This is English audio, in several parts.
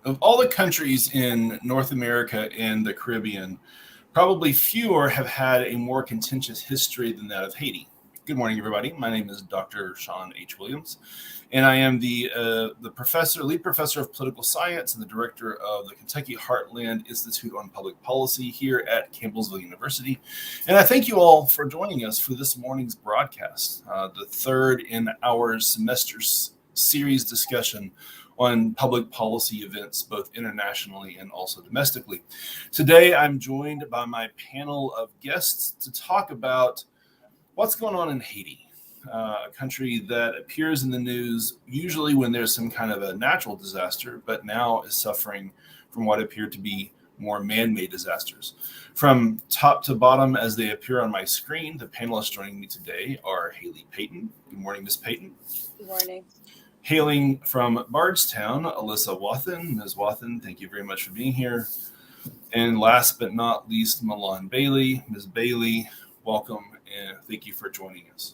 Of all the countries in North America and the Caribbean, probably fewer have had a more contentious history than that of Haiti. Good morning, everybody. My name is Dr. Sean H. Williams, and I am the lead professor of political science and the director of the Kentucky Heartland Institute on Public Policy here at Campbellsville University. And I thank you all for joining us for this morning's broadcast, the third in our semester's series discussion on public policy events, both internationally and also domestically. Today, I'm joined by my panel of guests to talk about what's going on in Haiti, a country that appears in the news usually when there's some kind of a natural disaster, but now is suffering from what appear to be more man-made disasters. From top to bottom, as they appear on my screen, the panelists joining me today are Haley Payton. Good morning, Ms. Payton. Good morning. Hailing from Bardstown, Alyssa Wathen. Ms. Wathen, thank you very much for being here. And last but not least, Milan Bailey. Ms. Bailey, welcome and thank you for joining us.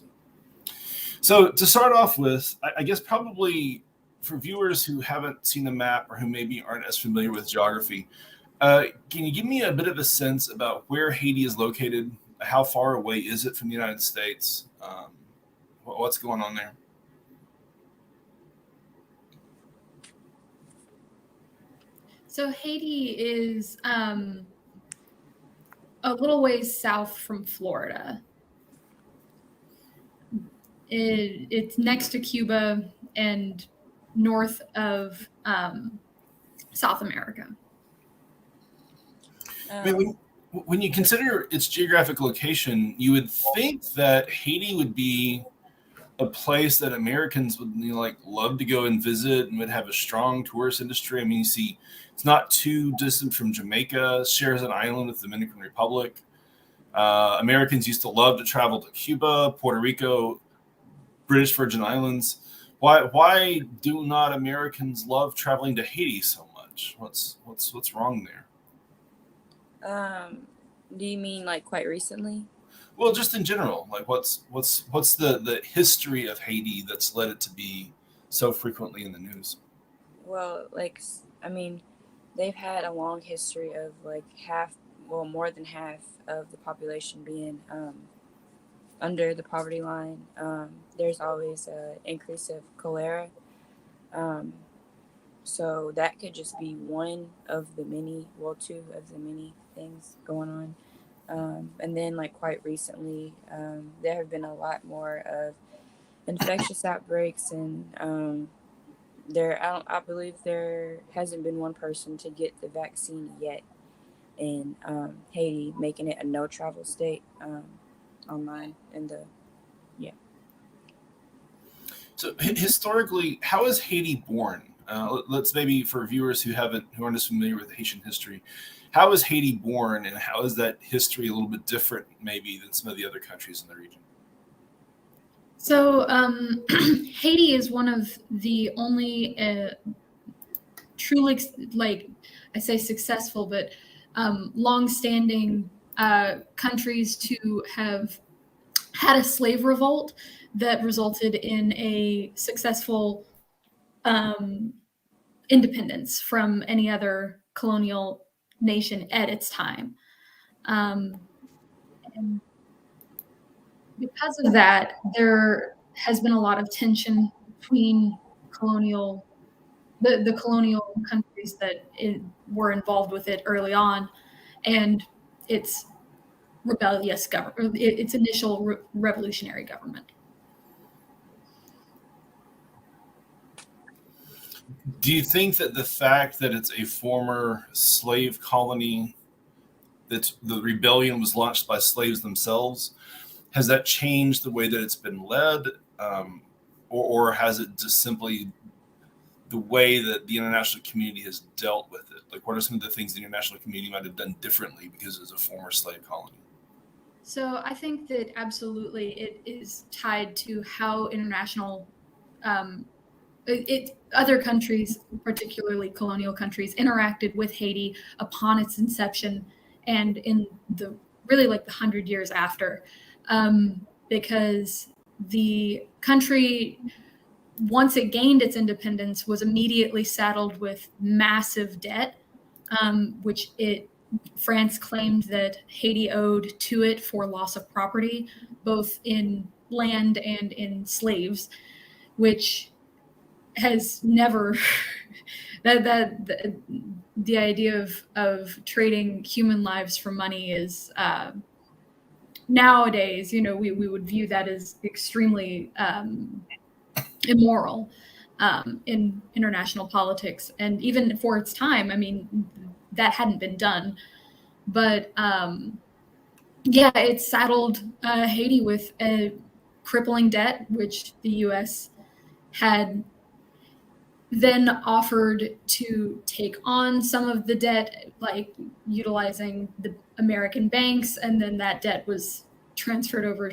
So to start off with, I guess probably for viewers who haven't seen the map or who maybe aren't as familiar with geography, can you give me a bit of a sense about where Haiti is located? How far away is it from the United States? What's going on there? So Haiti is a little ways south from Florida. It's next to Cuba and north of South America. When you consider its geographic location, you would think that Haiti would be a place that Americans would love to go and visit and would have a strong tourist industry. I mean, you see, it's not too distant from Jamaica, shares an island with the Dominican Republic. Americans used to love to travel to Cuba, Puerto Rico, British Virgin Islands. Why do not Americans love traveling to Haiti so much? What's wrong there? Do you mean like quite recently? Well, just in general, like what's the history of Haiti that's led it to be so frequently in the news? Well, they've had a long history of more than half of the population being under the poverty line. There's always an increase of cholera. So that could just be two of the many things going on. And then, quite recently, there have been a lot more of infectious outbreaks, and I believe there hasn't been one person to get the vaccine yet in Haiti, making it a no travel state online. So historically, how is Haiti born? Let's maybe for viewers who aren't as familiar with Haitian history, how is Haiti born, and how is that history a little bit different maybe than some of the other countries in the region? So Haiti is one of the only truly, I say successful, but long-standing countries to have had a slave revolt that resulted in a successful independence from any other colonial nation at its time. And because of that, there has been a lot of tension between the colonial countries that were involved with it early on, and its rebellious government, its initial revolutionary government. Do you think that the fact that it's a former slave colony, that the rebellion was launched by slaves themselves, has that changed the way that it's been led, or has it just simply the way that the international community has dealt with it? Like, what are some of the things the international community might have done differently because it was a former slave colony? So I think that absolutely it is tied to how international other countries, particularly colonial countries, interacted with Haiti upon its inception and in the 100 years after, because the country once it gained its independence, was immediately saddled with massive debt, which France claimed that Haiti owed to it for loss of property, both in land and in slaves, which has never the idea of trading human lives for money is nowadays, we would view that as extremely immoral in international politics, and even for its time, I mean, that hadn't been done. But it saddled Haiti with a crippling debt, which the U.S. had then offered to take on some of the debt, like utilizing the American banks, and then that debt was transferred over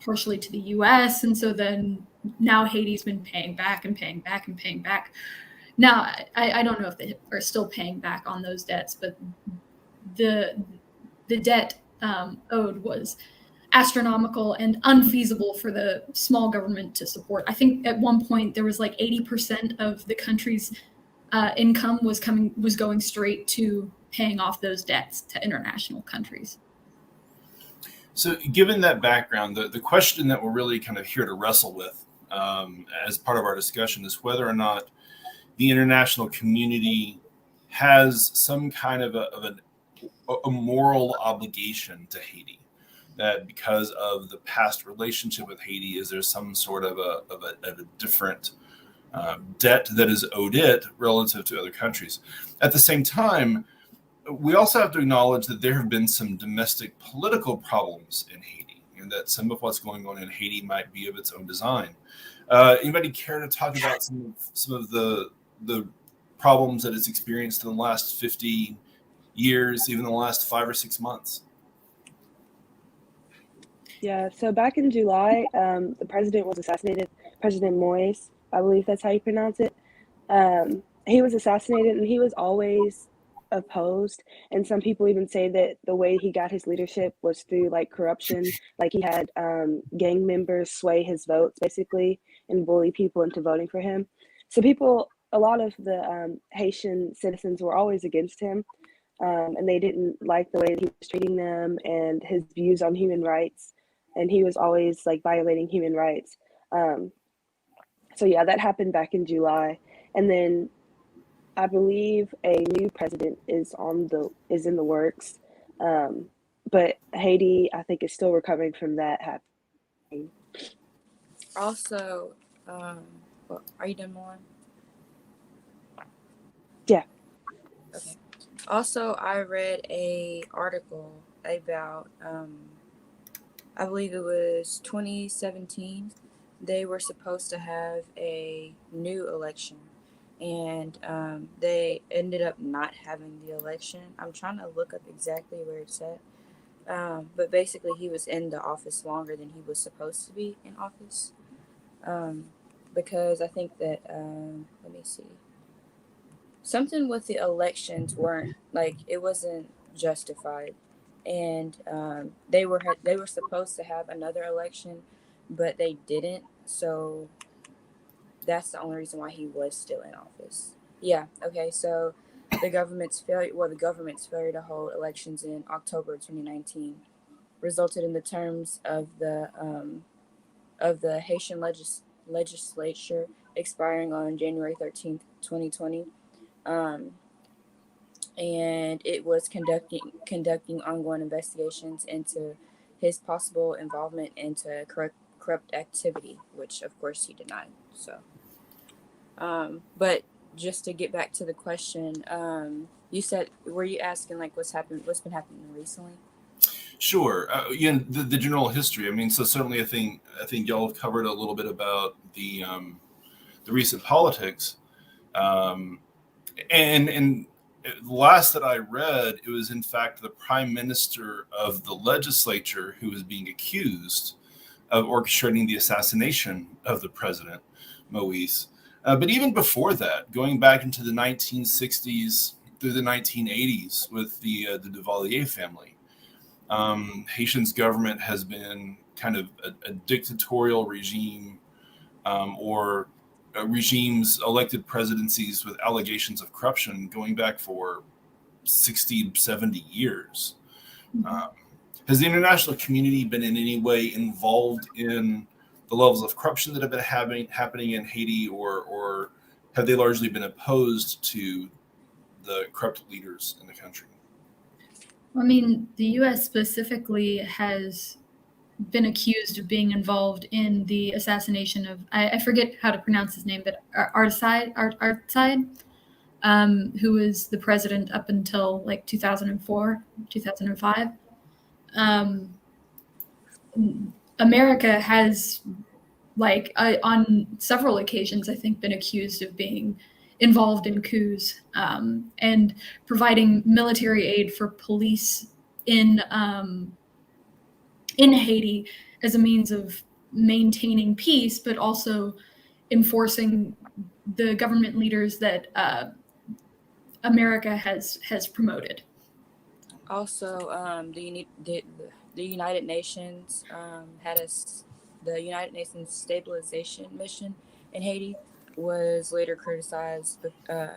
partially to the U.S. And so then now Haiti's been paying back and paying back and paying back. Now, I don't know if they are still paying back on those debts, but the debt owed was astronomical and unfeasible for the small government to support. I think at one point there was like 80% of the country's income was going straight to paying off those debts to international countries. So given that background, the question that we're really kind of here to wrestle with as part of our discussion is whether or not the international community has some kind of a moral obligation to Haiti. That because of the past relationship with Haiti, is there some sort of a different debt that is owed it relative to other countries? At the same time, we also have to acknowledge that there have been some domestic political problems in Haiti, and that some of what's going on in Haiti might be of its own design. Anybody care to talk about some of the problems that it's experienced in the last 50 years, even the last 5 or 6 months? Yeah, so back in July, the president was assassinated. President Moise, I believe that's how you pronounce it. He was assassinated, and he was always opposed. And some people even say that the way he got his leadership was through like corruption. Like he had gang members sway his votes basically and bully people into voting for him. So a lot of the Haitian citizens were always against him. And they didn't like the way that he was treating them and his views on human rights. And he was always like violating human rights. So yeah, that happened back in July. And then I believe a new president is in the works. But Haiti, I think, is still recovering from that happening. Also, are you done, Lauren? Yeah. Okay. Also, I read a article about, I believe it was 2017. They were supposed to have a new election, and they ended up not having the election. I'm trying to look up exactly where it's at. But basically, he was in the office longer than he was supposed to be in office. Because I think that, let me see. Something with the elections it wasn't justified. And they were supposed to have another election, but they didn't. So that's the only reason why he was still in office. Yeah. Okay. So the government's failure to hold elections in October 2019 resulted in the terms of the Haitian legislature expiring on January 13th, 2020. And it was conducting ongoing investigations into his possible involvement into corrupt activity, which of course he denied. So, but just to get back to the question, were you asking like what's been happening recently? Sure. The general history. I mean, so certainly I think y'all have covered a little bit about the recent politics, and the last that I read, it was in fact the prime minister of the legislature who was being accused of orchestrating the assassination of the president, Moise. But even before that, going back into the 1960s through the 1980s with the Duvalier family, Haitian's government has been kind of a dictatorial regime, or regimes elected presidencies with allegations of corruption going back for 60, 70 years. Has the international community been in any way involved in the levels of corruption that have been happening in Haiti, or have they largely been opposed to the corrupt leaders in the country? I mean, the U.S. specifically has been accused of being involved in the assassination of, I forget how to pronounce his name, but Artside, who was the president up until like 2004, 2005. America has, like, on several occasions, I think, been accused of being involved in coups and providing military aid for police in Haiti as a means of maintaining peace, but also enforcing the government leaders that America has promoted. Also, the United Nations the United Nations stabilization mission in Haiti was later criticized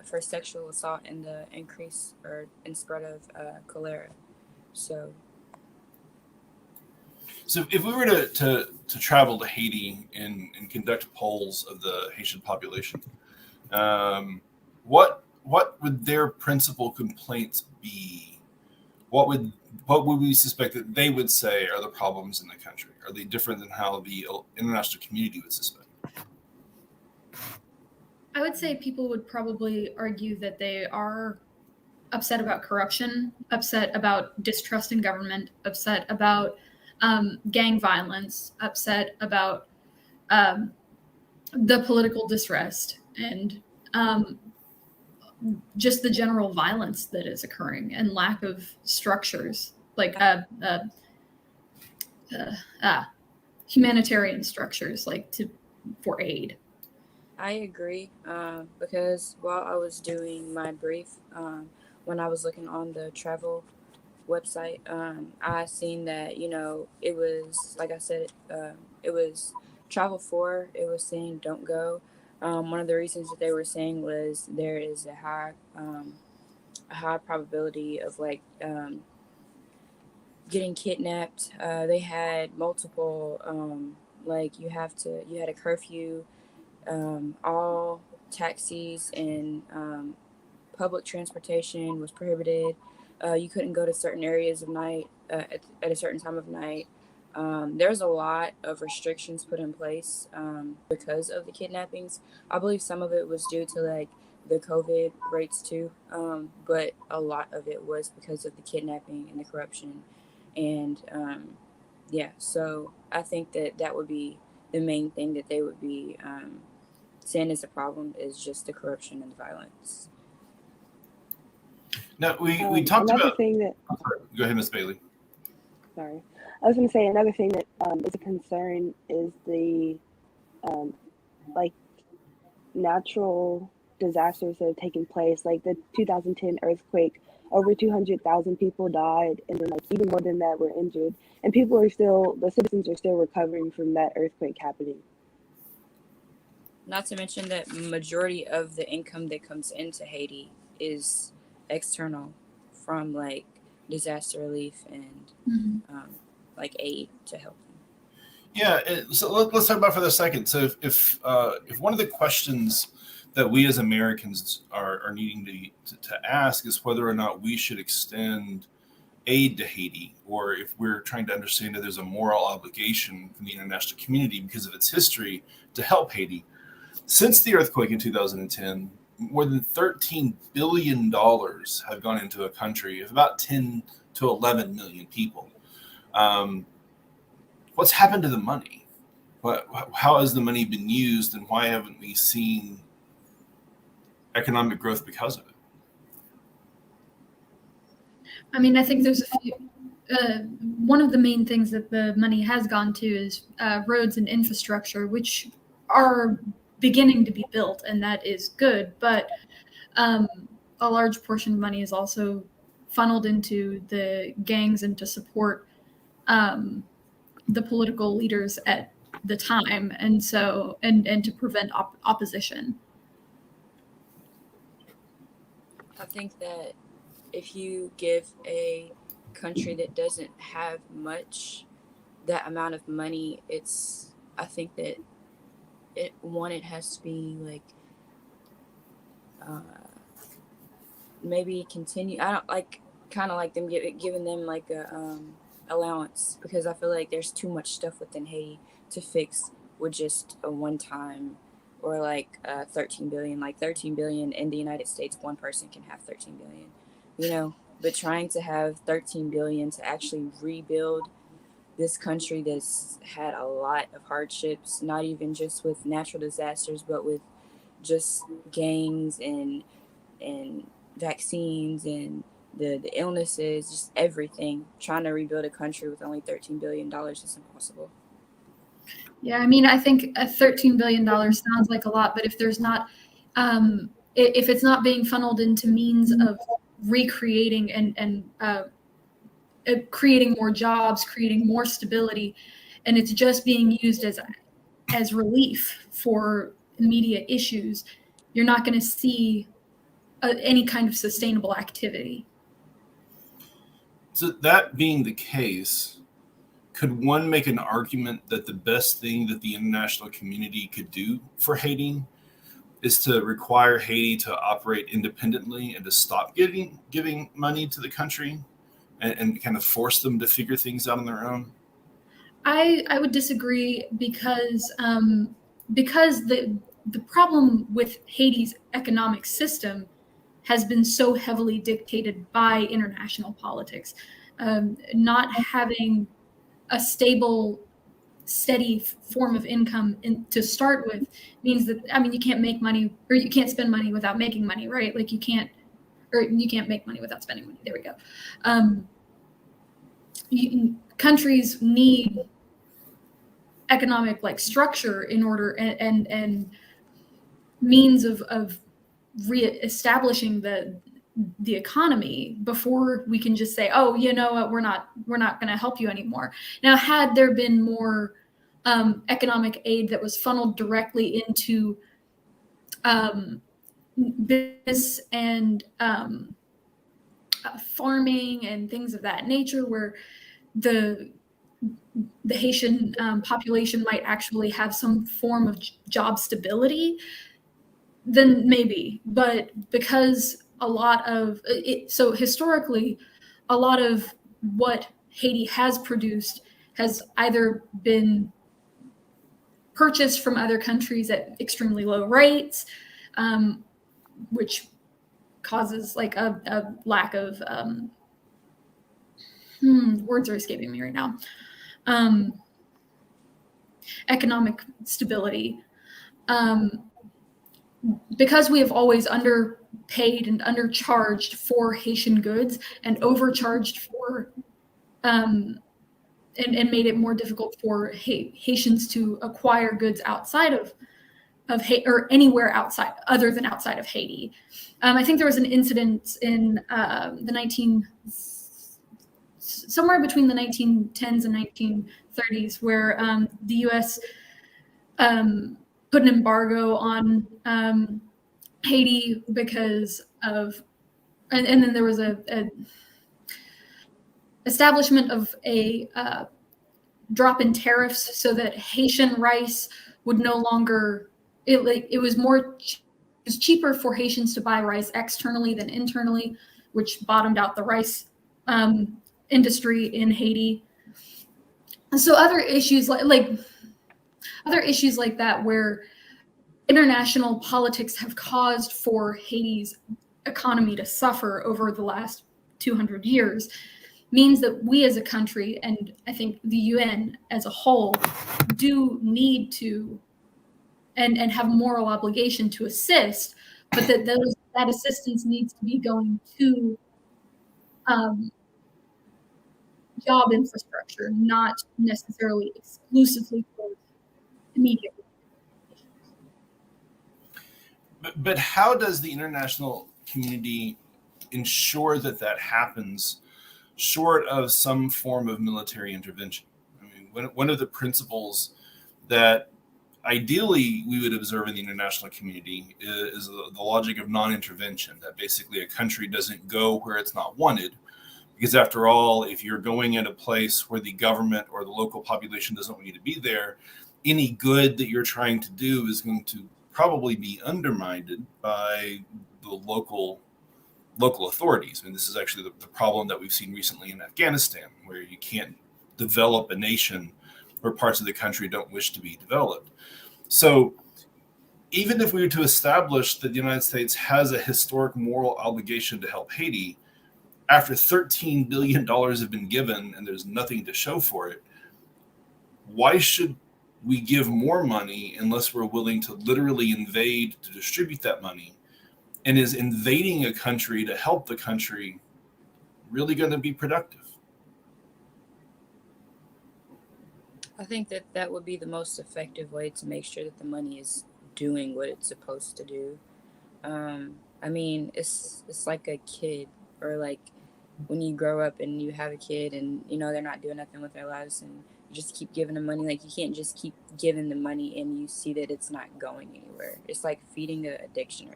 for sexual assault and the increase and spread of cholera. So if we were to travel to Haiti and conduct polls of the Haitian population, what would their principal complaints be? What would we suspect that they would say are the problems in the country? Are they different than how the international community would suspect? I would say people would probably argue that they are upset about corruption, upset about distrust in government, upset about gang violence, upset about the political distrust, and just the general violence that is occurring and lack of structures, like humanitarian structures, like for aid. I agree, because while I was doing my brief, when I was looking on the travel website, I seen that, it was, like I said, it was travel for, it was saying don't go. One of the reasons that they were saying was there is a high probability of getting kidnapped. They had multiple, you had a curfew. All taxis and public transportation was prohibited. You couldn't go to certain areas of night at a certain time of night. There's a lot of restrictions put in place because of the kidnappings. I believe some of it was due to the COVID rates too, but a lot of it was because of the kidnapping and the corruption. And so I think that would be the main thing that they would be saying is a problem, is just the corruption and the violence. Now we talked about. Thing that, go ahead, Ms. Bailey. Sorry, I was going to say another thing that is a concern is the natural disasters that have taken place, like the 2010 earthquake. Over 200,000 people died, and then even more than that were injured. And the citizens are still recovering from that earthquake happening. Not to mention that majority of the income that comes into Haiti is external from disaster relief and aid to help them. Yeah, so let's talk about for a second. So if one of the questions that we as Americans are needing to ask is whether or not we should extend aid to Haiti, or if we're trying to understand that there's a moral obligation from the international community because of its history to help Haiti. Since the earthquake in 2010, more than $13 billion have gone into a country of about 10 to 11 million people. What's happened to the money? How has the money been used, and why haven't we seen economic growth because of it? I mean, I think there's a few. One of the main things that the money has gone to is roads and infrastructure, which are beginning to be built, and that is good. But a large portion of money is also funneled into the gangs and to support the political leaders at the time, and so and to prevent opposition. I think that if you give a country that doesn't have much that amount of money, I think that it has to be like maybe continue. I don't like kind of like them giving them like a allowance, because I feel like there's too much stuff within Haiti to fix with just a one time, or like 13 billion. Like 13 billion in the United States, one person can have 13 billion, but trying to have 13 billion to actually rebuild this country that's had a lot of hardships, not even just with natural disasters, but with just gangs and vaccines and the illnesses, just everything. Trying to rebuild a country with only $13 billion is impossible. Yeah, I mean, I think $13 billion sounds like a lot, but if there's not, if it's not being funneled into means of recreating and creating more jobs, creating more stability, and it's just being used as relief for immediate issues, you're not going to see any kind of sustainable activity. So that being the case, could one make an argument that the best thing that the international community could do for Haiti is to require Haiti to operate independently and to stop giving money to the country and kind of force them to figure things out on their own? I would disagree, because the problem with Haiti's economic system has been so heavily dictated by international politics. Not having a stable, steady form of income to start with means that, I mean, you can't make money, or you can't spend money without making money, right? Like you can't make money without spending money. There we go. Countries need economic like structure in order and means of reestablishing the economy before we can just say, oh, you know what, we're not going to help you anymore. Now, had there been more economic aid that was funneled directly into business and farming and things of that nature, where the Haitian population might actually have some form of job stability, then maybe. But because a lot of it, so historically, a lot of what Haiti has produced has either been purchased from other countries at extremely low rates, which causes like a lack of words are escaping me right now. Economic stability. Because we have always underpaid and undercharged for Haitian goods and overcharged for and made it more difficult for Haitians to acquire goods outside of Haiti, or anywhere outside other than outside of Haiti. I think there was an incident in somewhere between the 1910s and 1930s where the U.S. Put an embargo on Haiti because of, and then there was a establishment of a drop in tariffs so that Haitian rice would no longer, it was cheaper for Haitians to buy rice externally than internally, which bottomed out the rice industry in Haiti. And so other issues like that, where international politics have caused for Haiti's economy to suffer over the last 200 years, means that we as a country, and I think the UN as a whole, do need to and have moral obligation to assist, but that assistance needs to be going to job infrastructure, not necessarily exclusively for immediate. But how does the international community ensure that happens short of some form of military intervention? I mean, one of the principles that ideally we would observe in the international community is the logic of non-intervention, that basically a country doesn't go where it's not wanted. Because after all, if you're going in a place where the government or the local population doesn't want you to be there, any good that you're trying to do is going to probably be undermined by the local authorities. And this is actually the problem that we've seen recently in Afghanistan, where you can't develop a nation where parts of the country don't wish to be developed. So even if we were to establish that the United States has a historic moral obligation to help Haiti, after $13 billion have been given and there's nothing to show for it, why should we give more money unless we're willing to literally invade to distribute that money? And is invading a country to help the country really going to be productive? I think that would be the most effective way to make sure that the money is doing what it's supposed to do. I mean, it's like a kid, or like when you grow up and you have a kid and they're not doing nothing with their lives and you just keep giving them money. Like, you can't just keep giving them money and you see that it's not going anywhere. It's like feeding an addiction,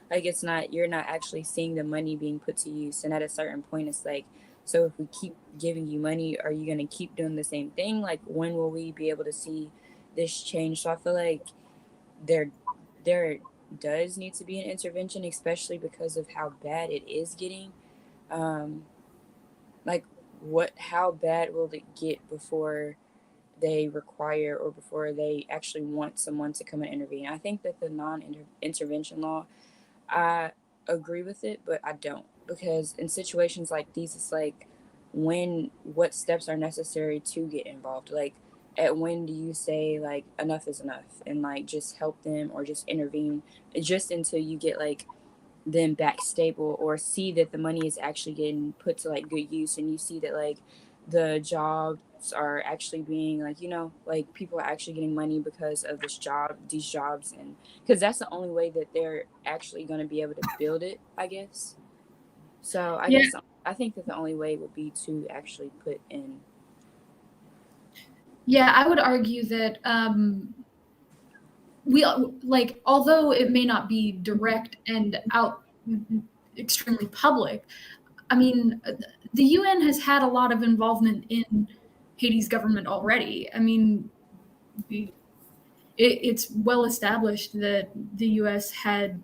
like you're not actually seeing the money being put to use. And at a certain point, it's like, so if we keep giving you money, are you going to keep doing the same thing? Like, when will we be able to see this change? So I feel like there does need to be an intervention, especially because of how bad it is getting. Like, how bad will it get before they require or before they actually want someone to come and intervene? I think that the non-intervention law, I agree with it, but I don't, because in situations like these, it's like, what steps are necessary to get involved? Like, at when do you say, like, enough is enough, and like just help them or just intervene just until you get like them back stable, or see that the money is actually getting put to like good use, and you see that like the jobs are actually being like people are actually getting money because of these jobs, and because that's the only way that they're actually going to be able to build it, I guess. So I think that the only way would be to actually put in. Yeah, I would argue that we although it may not be direct and out extremely public, I mean, the UN has had a lot of involvement in Haiti's government already. I mean, it's well established that the U.S. has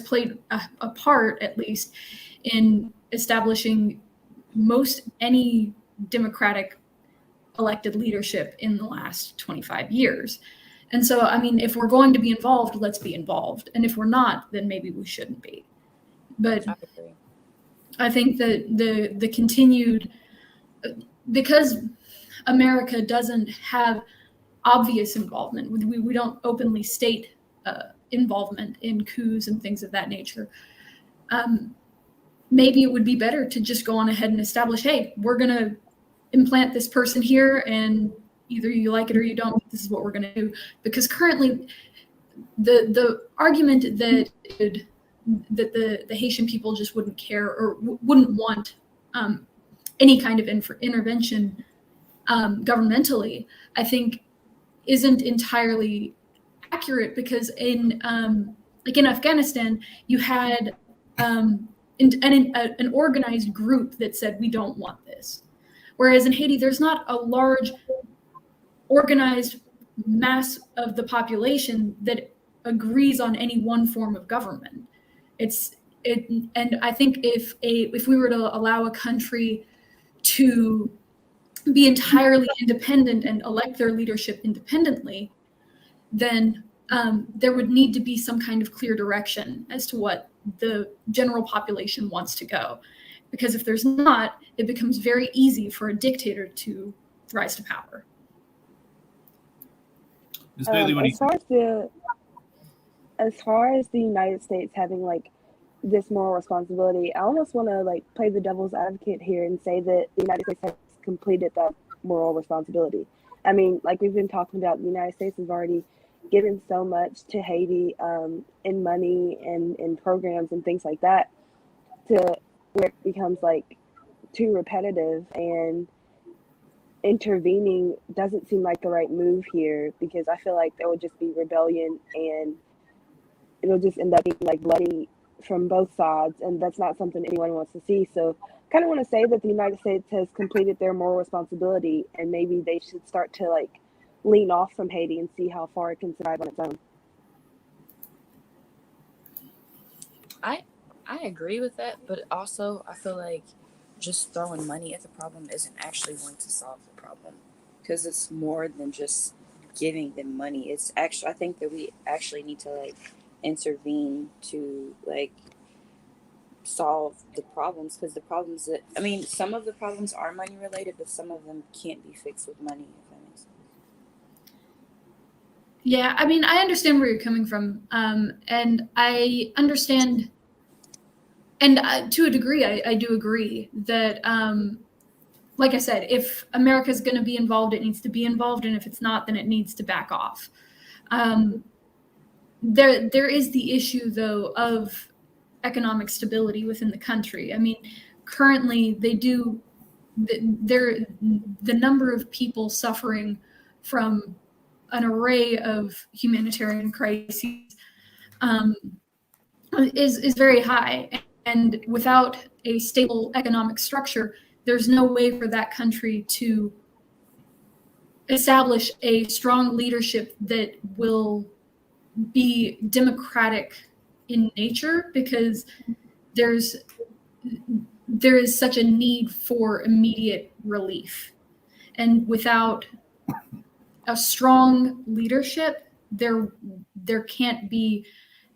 played a part, at least, in establishing any democratic elected leadership in the last 25 years. And so, I mean, if we're going to be involved, let's be involved. And if we're not, then maybe we shouldn't be. But I think that the continued, because America doesn't have obvious involvement, we don't openly state involvement in coups and things of that nature. Maybe it would be better to just go on ahead and establish, hey, we're going to implant this person here, and either you like it or you don't, this is what we're going to do. Because currently the argument that the Haitian people just wouldn't care or wouldn't want any kind of intervention governmentally, I think isn't entirely accurate, because in Afghanistan, you had an organized group that said, we don't want this. Whereas in Haiti, there's not a large organized mass of the population that agrees on any one form of government. And I think if we were to allow a country to be entirely independent and elect their leadership independently, then there would need to be some kind of clear direction as to what the general population wants to go. Because if there's not, it becomes very easy for a dictator to rise to power. Ms. Bailey, as far as the United States having like this moral responsibility, I almost want to like play the devil's advocate here and say that the United States has completed that moral responsibility. I mean, like we've been talking about, the United States has already given so much to Haiti in money and in programs and things like that, to where it becomes like too repetitive, and intervening doesn't seem like the right move here, because I feel like there will just be rebellion and it'll just end up being like bloody from both sides, and that's not something anyone wants to see. So kind of want to say that the United States has completed their moral responsibility, and maybe they should start to like lean off from Haiti and see how far it can survive on its own. I agree with that, but also I feel like just throwing money at the problem isn't actually going to solve the problem, because it's more than just giving them money. It's actually, I think that we actually need to like intervene to like solve the problems, because the problems that, I mean, some of the problems are money related, but some of them can't be fixed with money, if that makes sense. Yeah, I mean, I understand where you're coming from, and I understand, and to a degree, I do agree that, like I said, if America's going to be involved, it needs to be involved, and if it's not, then it needs to back off. There is the issue, though, of economic stability within the country. I mean, currently, the number of people suffering from an array of humanitarian crises is very high, and without a stable economic structure, there's no way for that country to establish a strong leadership that will be democratic in nature, because there is such a need for immediate relief, and without a strong leadership, there can't be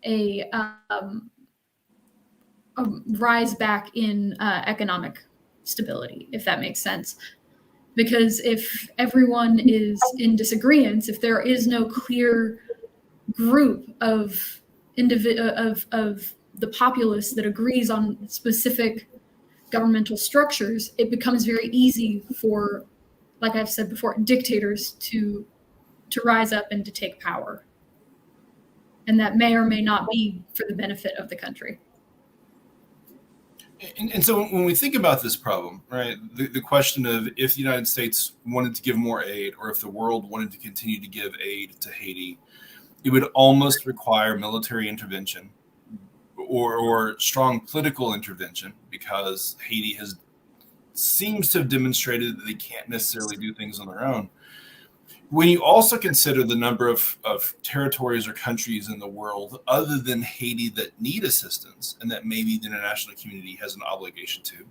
a rise back in economic stability, if that makes sense. Because if everyone is in disagreement, if there is no clear group of the populace that agrees on specific governmental structures, it becomes very easy for, like I've said before, dictators to rise up and to take power. And that may or may not be for the benefit of the country. And so when we think about this problem, right, the question of if the United States wanted to give more aid, or if the world wanted to continue to give aid to Haiti, it would almost require military intervention or strong political intervention, because Haiti seems to have demonstrated that they can't necessarily do things on their own. When you also consider the number of territories or countries in the world other than Haiti that need assistance, and that maybe the international community has an obligation to,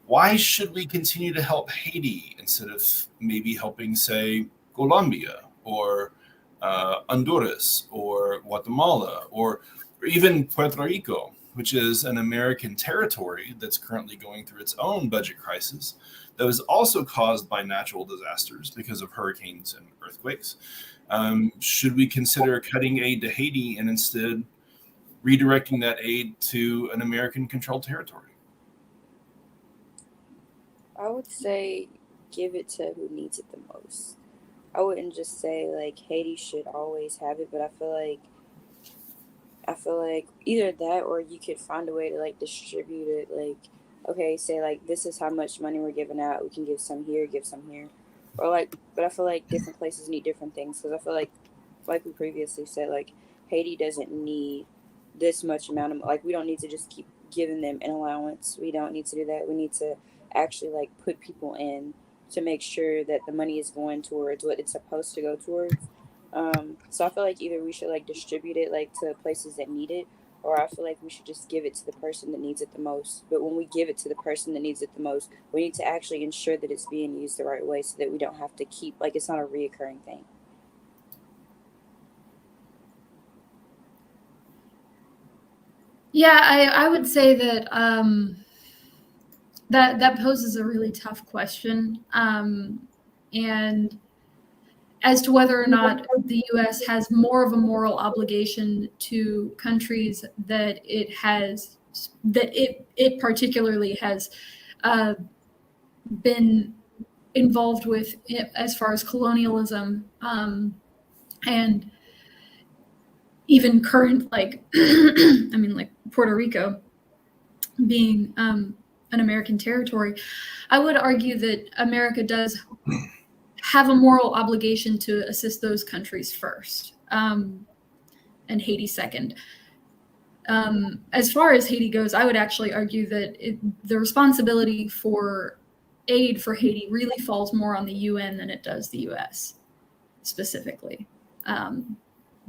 why should we continue to help Haiti instead of maybe helping, say, Colombia or Honduras or Guatemala or even Puerto Rico, which is an American territory that's currently going through its own budget crisis that was also caused by natural disasters because of hurricanes and earthquakes? Should we consider cutting aid to Haiti and instead redirecting that aid to an American-controlled territory? I would say give it to who needs it the most. I wouldn't just say like Haiti should always have it, but I feel like either that, or you could find a way to like distribute it. Like, okay, say like this is how much money we're giving out. We can give some here, or like. But I feel like different places need different things, because I feel like we previously said, like Haiti doesn't need this much amount of, like, we don't need to just keep giving them an allowance. We don't need to do that. We need to actually like put people in to make sure that the money is going towards what it's supposed to go towards. So I feel like either we should like distribute it like to places that need it, or I feel like we should just give it to the person that needs it the most. But when we give it to the person that needs it the most, we need to actually ensure that it's being used the right way, so that we don't have to keep, like, it's not a reoccurring thing. Yeah, I would say that that poses a really tough question, and as to whether or not the U.S. has more of a moral obligation to countries that it particularly has been involved with, as far as colonialism, and even current, like I mean, like Puerto Rico being an American territory, I would argue that America does have a moral obligation to assist those countries first, and Haiti second. As far as Haiti goes, I would actually argue that the responsibility for aid for Haiti really falls more on the UN than it does the US specifically,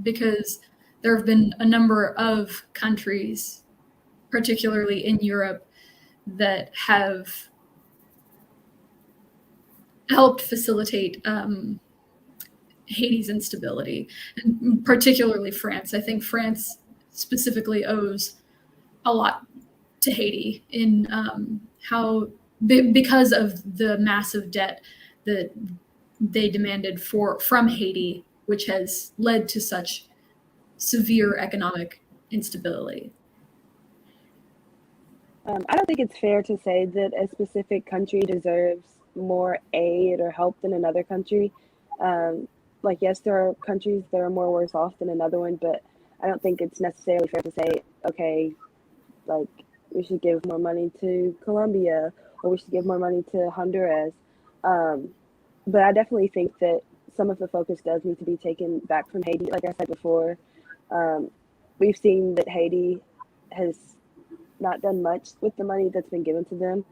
because there have been a number of countries, particularly in Europe, that have helped facilitate Haiti's instability, and particularly France. I think France specifically owes a lot to Haiti in because of the massive debt that they demanded from Haiti, which has led to such severe economic instability. I don't think it's fair to say that a specific country deserves more aid or help than another country. Like, yes, there are countries that are more worse off than another one, but I don't think it's necessarily fair to say, okay, like, we should give more money to Colombia or we should give more money to Honduras. But I definitely think that some of the focus does need to be taken back from Haiti. Like I said before, we've seen that Haiti has not done much with the money that's been given to them.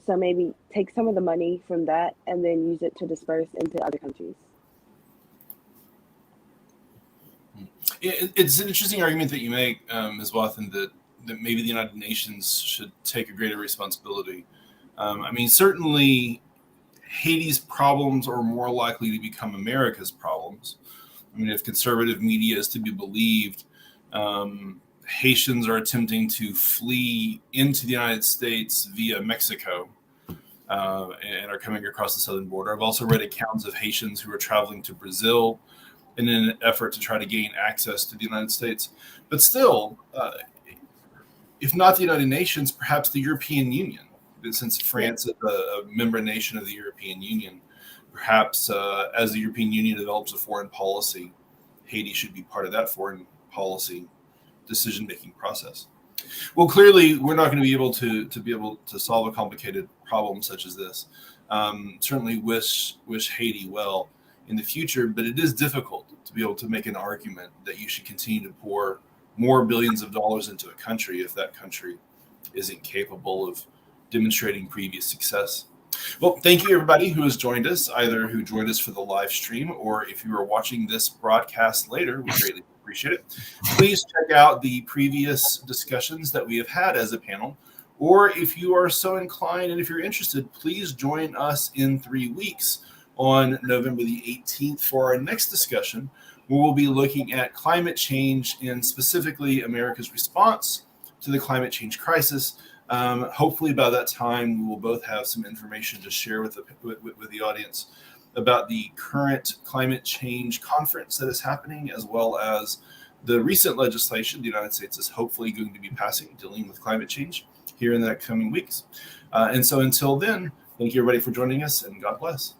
So maybe take some of the money from that and then use it to disperse into other countries. It's an interesting argument that you make, Ms. Wathen, that maybe the United Nations should take a greater responsibility. I mean, certainly Haiti's problems are more likely to become America's problems. I mean, if conservative media is to be believed, Haitians are attempting to flee into the United States via Mexico and are coming across the southern border. I've also read accounts of Haitians who are traveling to Brazil in an effort to try to gain access to the United States. But still, if not the United Nations, perhaps the European Union, since France is a member nation of the European Union, perhaps as the European Union develops a foreign policy, Haiti should be part of that foreign policy decision-making process. Well, clearly, we're not going to be able to solve a complicated problem such as this. Certainly wish Haiti well in the future, but it is difficult to be able to make an argument that you should continue to pour more billions of dollars into a country if that country isn't capable of demonstrating previous success. Well, thank you everybody who has joined us, either who joined us for the live stream or if you are watching this broadcast later, we greatly appreciate it. Please check out the previous discussions that we have had as a panel, or if you are so inclined and if you're interested, please join us in 3 weeks on November the 18th for our next discussion, where we'll be looking at climate change and specifically America's response to the climate change crisis. Hopefully by that time, we will both have some information to share with the audience about the current climate change conference that is happening, as well as the recent legislation the United States is hopefully going to be passing dealing with climate change here in the coming weeks. And so until then, thank you everybody for joining us, and God bless.